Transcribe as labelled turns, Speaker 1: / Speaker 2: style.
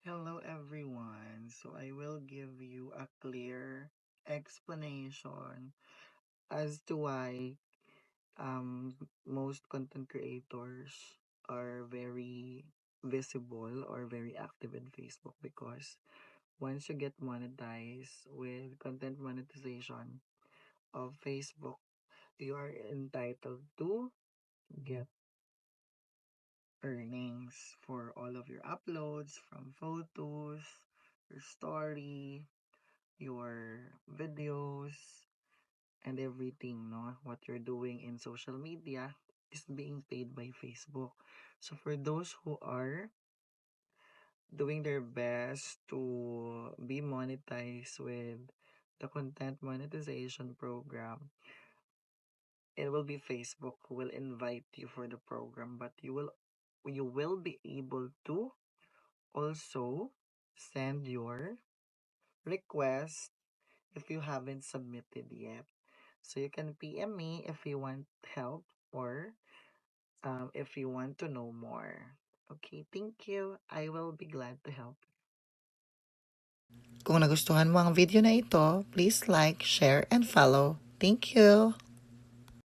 Speaker 1: Hello everyone. So I will give you a clear explanation as to why most content creators are very visible or very active in Facebook because once you get monetized with content monetization of Facebook, you are entitled to get earnings for all of your uploads from photos, your story, your videos, and everything, no? What you're doing in social media is being paid by Facebook. So for those who are doing their best to be monetized with the content monetization program, it will be Facebook who will invite you for the program, but you will be able to also send your request if you haven't submitted yet. So you can PM me if you want help or if you want to know more. Okay, thank you. I will be glad to help.
Speaker 2: Kung nagustuhan mo ang video na ito, please like, share, and follow. Thank you!